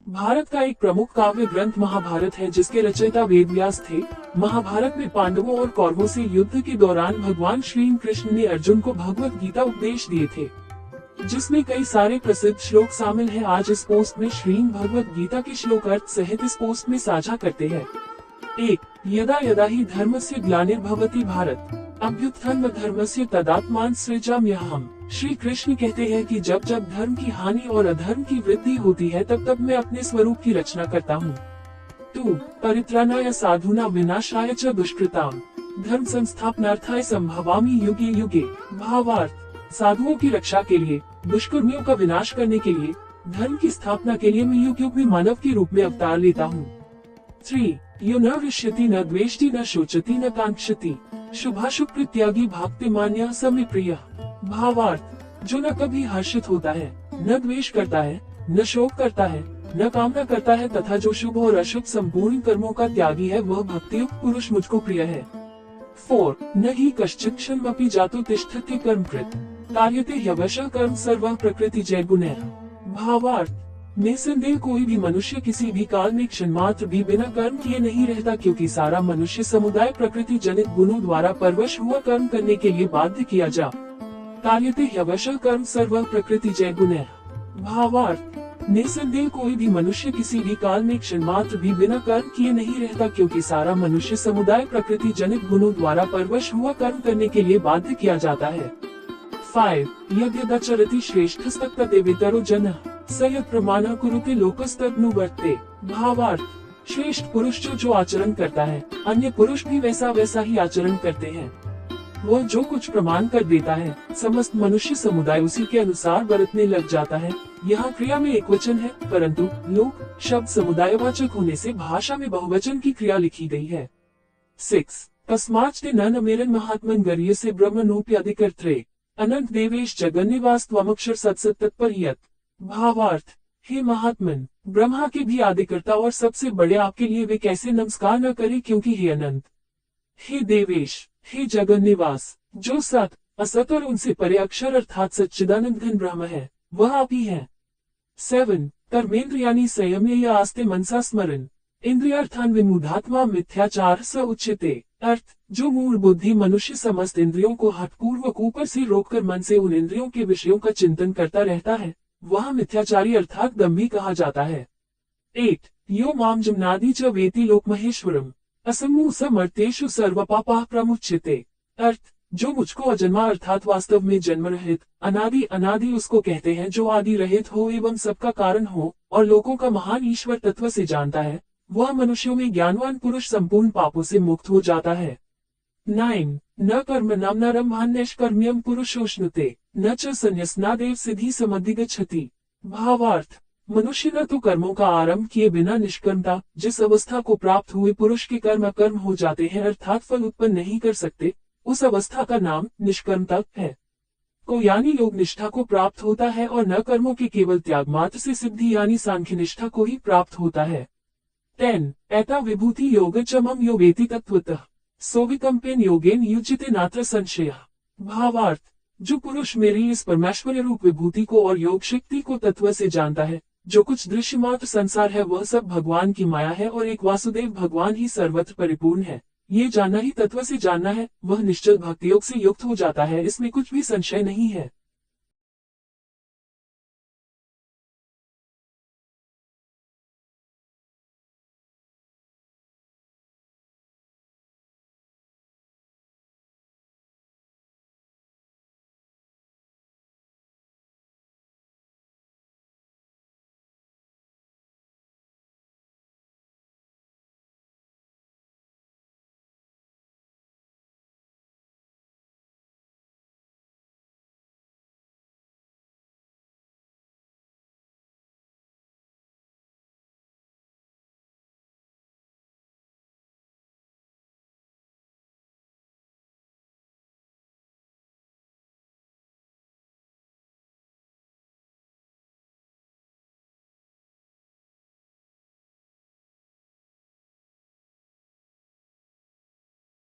भारत का एक प्रमुख काव्य ग्रंथ महाभारत है, जिसके रचयिता वेदव्यास थे। महाभारत में पांडवों और कौरवों से युद्ध के दौरान भगवान श्री कृष्ण ने अर्जुन को भगवत गीता उपदेश दिए थे, जिसमें कई सारे प्रसिद्ध श्लोक शामिल हैं। आज इस पोस्ट में श्री भगवत गीता के श्लोक अर्थ सहित इस पोस्ट में साझा करते हैं। 1. यदा यदा हि धर्मस्य ग्लानिर्भवति भारत अभ्युत्थान धर्मस्य तदात्मान सृजाम्यहम्। श्री कृष्ण कहते हैं कि जब जब धर्म की हानि और अधर्म की वृद्धि होती है, तब तब मैं अपने स्वरूप की रचना करता हूँ। 2. परित्राणाय साधूनां विनाशाय च दुष्कृताम् धर्म संस्थापनार्थाय संभवामि युगे युगे। भावार्थ, साधुओं की रक्षा के लिए, दुष्कर्मियों का विनाश करने के लिए, धर्म की स्थापना के लिए मैं युग युग में मानव के रूप में अवतार लेता हूँ। 3. यो न हृष्यति न द्वेष्टि न शोचति न कांक्षति शुभाशुभ परित्यागी भक्तिमान्यः स मे प्रियः। भावार्थ, जो न कभी हर्षित होता है, न द्वेष करता है, न शोक करता है, न कामना करता है तथा जो शुभ और अशुभ संपूर्ण कर्मों का त्यागी है, वह भक्तियुक्त पुरुष मुझको प्रिय है। 4. न हि कश्चित् क्षणमपि जातु तिष्ठति कर्मकृत् कार्यते ह्यवशः कर्म सर्वः प्रकृति जैगुणैः। भावार्थ, निसंदेह कोई भी मनुष्य किसी भी काल में क्षण मात्र भी बिना कर्म किए नहीं रहता, क्योंकि सारा मनुष्य समुदाय प्रकृति जनित गुणों द्वारा परवश हुआ कर्म करने के लिए बाध्य किया जा कार्यते ह्यवशः कर्म सर्वः प्रकृति जैगुणैः। भावार्थ, निसंदेह कोई भी मनुष्य किसी भी काल में क्षण मात्र भी बिना कर्म किए नहीं रहता, क्योंकि सारा मनुष्य समुदाय प्रकृति जनित गुणों द्वारा परवश हुआ कर्म करने के लिए बाध्य किया जाता है। 5. यद्यदाचरति श्रेष्ठस्तत्तदेवेतरो जनः स यत् प्रमाणः कुरुते लोकस्तदनुवर्ते। भावार्थ, श्रेष्ठ पुरुष जो आचरण करता है, अन्य पुरुष भी वैसा ही आचरण करते हैं। वह जो कुछ प्रमाण कर देता है, समस्त मनुष्य समुदाय उसी के अनुसार बरतने लग जाता है। यहाँ क्रिया में एकवचन है, परंतु लोक शब्द समुदायवाचक होने से भाषा में बहुवचन की क्रिया लिखी गई है। 6. तस्माच्ते न नमेरन् महात्मन् गर्यसे ब्रह्मणोऽप्यधिकर्त्रे अनंत देवेश जगन्निवास त्वमक्षर सत्सत तत्पर्यत्। भावार्थ, हे महात्मन, ब्रह्मा के भी आदिकर्ता और सबसे बड़े आपके लिए वे कैसे नमस्कार न करें, क्योंकि हे अनंत, हे देवेश, हे जगन्निवास, जो सत असत और उनसे परे अक्षर अर्थात सच्चिदानंद घन ब्रह्म है, वह आप ही है। 7. कर्मेन्द्रियाणि संयम्य आस्ते मनसा स्मरन् इंद्रियार्थान् विमूढ़ात्मा मिथ्याचार स उच्यते। अर्थ, जो मूल बुद्धि मनुष्य समस्त इंद्रियों को हठपूर्वक ऊपर से रोककर मन से उन इंद्रियों के विषयों का चिंतन करता रहता है, वह मिथ्याचारी अर्थात दम्भी कहा जाता है। 8. यो माम जमनादि च वेति लोक महेश्वरम असमू समर्थेषु सर्वपापाः प्रमुच्यते। अर्थ, जो मुझको अजन्मा अर्थात वास्तव में जन्म रहित अनादि उसको कहते हैं, जो आदि रहित हो एवं सबका कारण हो और लोगों का महान ईश्वर तत्व से जानता है, वह मनुष्यों में ज्ञानवान पुरुष संपूर्ण पापों से मुक्त हो जाता है। 9. न कर्म नाम नैष्कर्म्यम पुरुषोष्णुते न च संन्यासनादेव सिद्धि समधिगच्छति। भावार्थ, मनुष्य न तो कर्मों का आरंभ किए बिना निष्कर्मता, जिस अवस्था को प्राप्त हुए पुरुष के कर्म अकर्म हो जाते हैं अर्थात फल उत्पन्न नहीं कर सकते, उस अवस्था का नाम निष्कर्मता है। को यानी योग निष्ठा को प्राप्त होता है और न कर्मों के केवल त्याग मात्र से सिद्धि यानी सांख्य निष्ठा को ही प्राप्त होता है। 10. एता विभूति योग च मम यो वेति तत्वतः सोविकम्पेन योगेन युज्यते नात्र संशयः। भावार्थ, जो पुरुष मेरी इस परमेश्वर रूप विभूति को और योग शक्ति को तत्व से जानता है, जो कुछ दृश्य मात्र संसार है वह सब भगवान की माया है और एक वासुदेव भगवान ही सर्वत्र परिपूर्ण है, ये जानना ही तत्व से जानना है, वह निश्चल भक्ति योग से युक्त हो जाता है, इसमें कुछ भी संशय नहीं है।